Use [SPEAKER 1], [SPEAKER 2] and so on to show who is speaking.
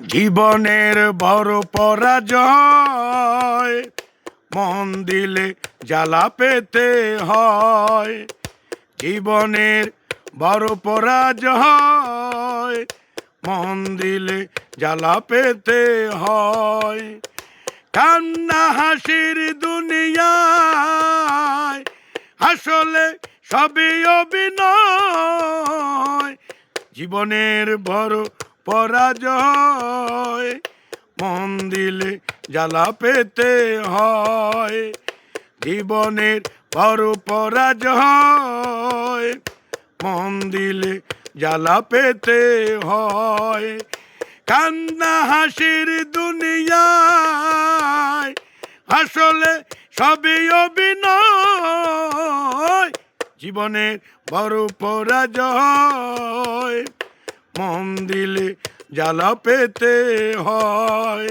[SPEAKER 1] জীবনের বড় পরাজয়, মন দিলে জ্বালা পেতে হয়। জীবনের বড় পরাজয়, মন দিলে জ্বালা পেতে হয়। কান্না হাসির দুনিয়ায় আসলে সবই অভিনয়। জীবনের বড় পরাজয়, মন দিলে জ্বালা পেতে হয়। জীবনের বড় পরাজয়, মন দিলে জ্বালা পেতে হয়। কান্না হাসির দুনিয়ায় আসলে সবই অভিনয়। জীবনের বড় পরাজয়, মন দিলে জ্বালা পেতে হয়।